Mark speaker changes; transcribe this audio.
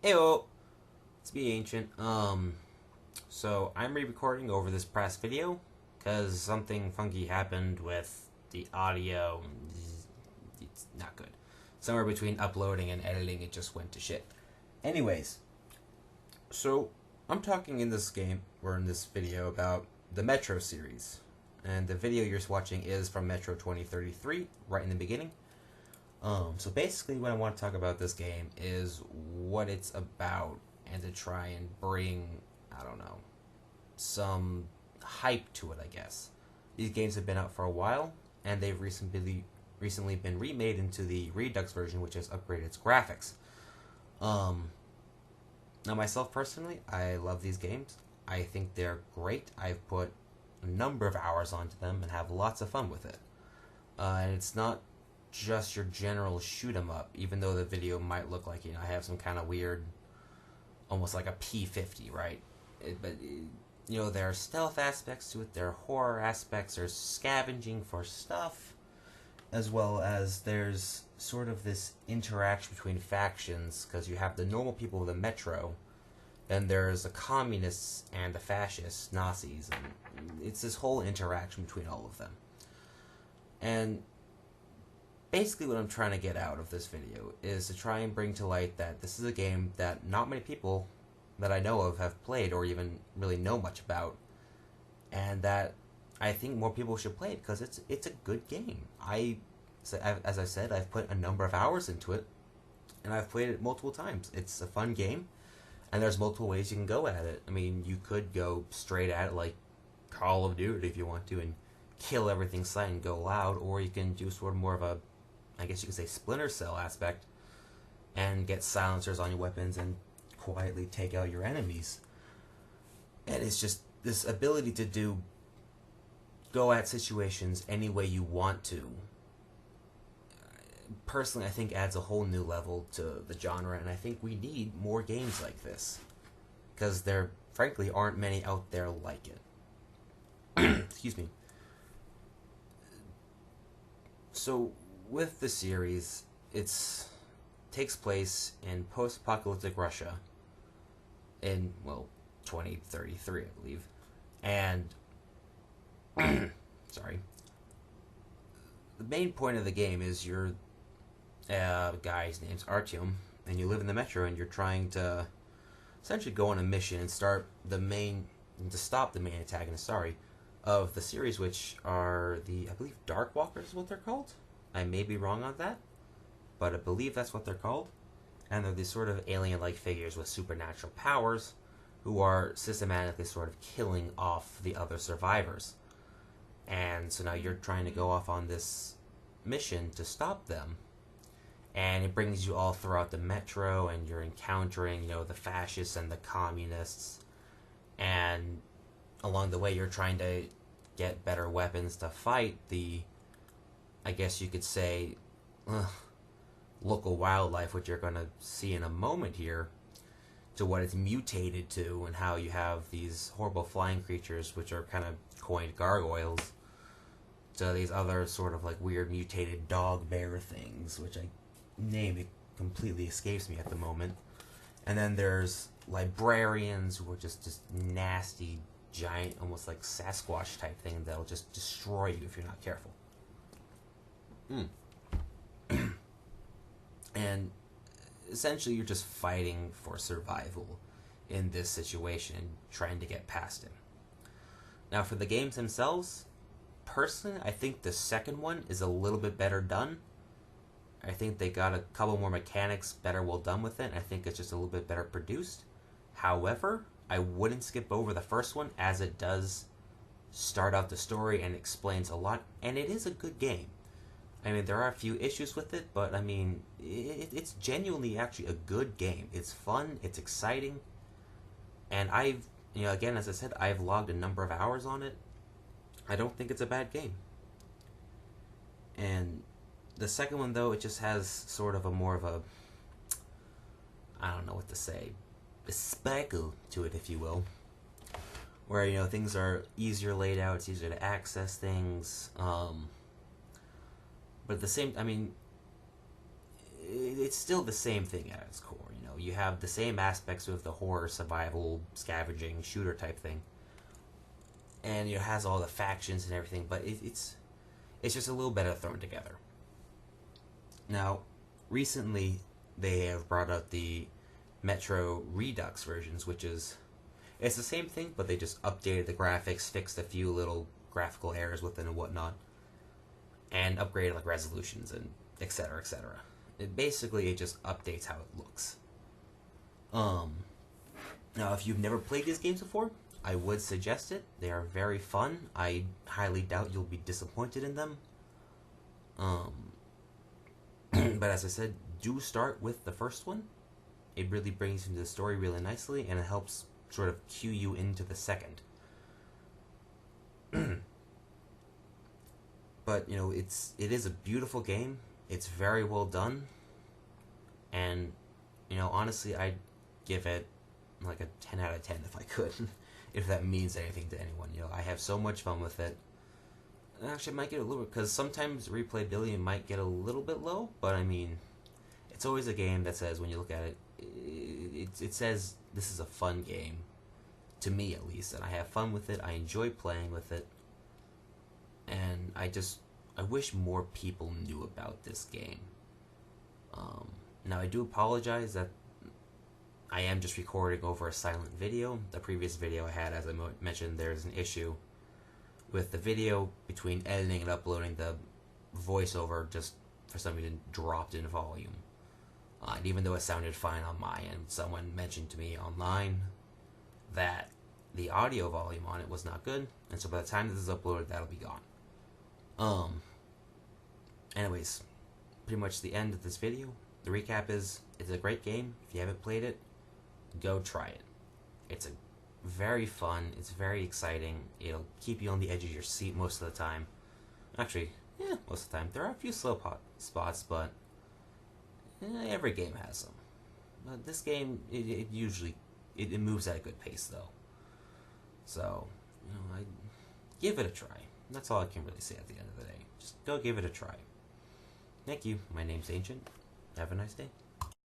Speaker 1: Heyo, it's me, Ancient. So I'm re-recording over this past video because something funky happened with the audio. It's not good. Somewhere between uploading and editing, it just went to shit. Anyways, so I'm talking in this game or in this video about the Metro series, and the video you're watching is from Metro 2033, right in the beginning. So basically, what I want to talk about this game is what it's about, and to try and bring, I don't know, some hype to it, I guess. These games have been out for a while, and they've recently been remade into the Redux version, which has upgraded its graphics. Now, myself personally, I love these games. I think they're great. I've put a number of hours onto them and have lots of fun with it. And it's not just your general shoot 'em up, even though the video might look like, I have some kind of weird, almost like a P50, right? There are stealth aspects to it, there are horror aspects, there's scavenging for stuff, as well as there's sort of this interaction between factions, because you have the normal people of the Metro, then there's the communists and the fascists, Nazis, and it's this whole interaction between all of them. And basically what I'm trying to get out of this video is to try and bring to light that this is a game that not many people that I know of have played or even really know much about, and that I think more people should play it because it's a good game. As I said, I've put a number of hours into it, and I've played it multiple times. It's a fun game, and there's multiple ways you can go at it. I mean, you could go straight at it like Call of Duty if you want to and kill everything sight and go loud, or you can do sort of more of a, I guess you could say, Splinter Cell aspect and get silencers on your weapons and quietly take out your enemies. And it's just this ability to go at situations any way you want to. Personally, I think adds a whole new level to the genre, and I think we need more games like this because there, frankly, aren't many out there like it. Excuse me. So, with the series, it's takes place in post-apocalyptic Russia in, 2033, I believe. And sorry. The main point of the game is you're a guy, his name's Artyom, and you live in the Metro, and you're trying to essentially go on a mission and stop the main antagonist, of the series, which are I believe Dark Walkers is what they're called. I may be wrong on that, but I believe that's what they're called. And they're these sort of alien-like figures with supernatural powers who are systematically sort of killing off the other survivors. And so now you're trying to go off on this mission to stop them. And it brings you all throughout the Metro, and you're encountering, the fascists and the communists. And along the way, you're trying to get better weapons to fight the, I guess you could say, local wildlife, which you're going to see in a moment here, to what it's mutated to, and how you have these horrible flying creatures, which are kind of coined gargoyles, to these other sort of like weird mutated dog bear things, which name it completely escapes me at the moment. And then there's librarians who are just nasty, giant, almost like Sasquatch type thing that'll just destroy you if you're not careful. And essentially you're just fighting for survival in this situation, trying to get past it. Now, for the games themselves, personally, I think the second one is a little bit better done. I think they got a couple more mechanics better well done with it. I think it's just a little bit better produced. However, I wouldn't skip over the first one, as it does start out the story and explains a lot, and it is a good game. I mean, there are a few issues with it, but I mean, it's genuinely actually a good game. It's fun, it's exciting, and again, as I said, I've logged a number of hours on it. I don't think it's a bad game. And the second one, though, it just has sort of a more of a, I don't know what to say, a sparkle to it, if you will, where, things are easier laid out, it's easier to access things, but at the same, it's still the same thing at its core. you have the same aspects with the horror, survival, scavenging, shooter type thing, and it has all the factions and everything, but it's just a little better thrown together. Now, recently they have brought out the Metro Redux versions, which is it's the same thing, but they just updated the graphics, fixed a few little graphical errors with it and whatnot, and upgraded like resolutions and etc. etc. It just updates how it looks. Now, if you've never played these games before, I would suggest it. They are very fun. I highly doubt you'll be disappointed in them. But as I said, do start with the first one. It really brings you into the story really nicely, and it helps sort of cue you into the second. But it is a beautiful game. It's very well done, and honestly, I'd give it like a 10 out of 10 if I could, if that means anything to anyone. I have so much fun with it. Actually, it might get a little bit, because sometimes replayability might get a little bit low, but I mean, it's always a game that says, when you look at it, it says this is a fun game, to me at least, and I have fun with it. I enjoy playing with it, and I wish more people knew about this game. Now, I do apologize that I am just recording over a silent video. The previous video I had, as I mentioned, there's an issue with the video between editing and uploading. The voiceover just, for some reason, dropped in volume. And even though it sounded fine on my end, someone mentioned to me online that the audio volume on it was not good, and so by the time this is uploaded, that'll be gone. Anyways, pretty much the end of this video. The recap is, it's a great game. If you haven't played it, go try it. It's very fun. It's very exciting. It'll keep you on the edge of your seat most of the time. Actually, yeah, most of the time. There are a few slow spots, but every game has them. But this game, it usually moves at a good pace, though. So, I give it a try. That's all I can really say at the end of the day. Just go give it a try. Thank you. My name's Ancient. Have a nice day.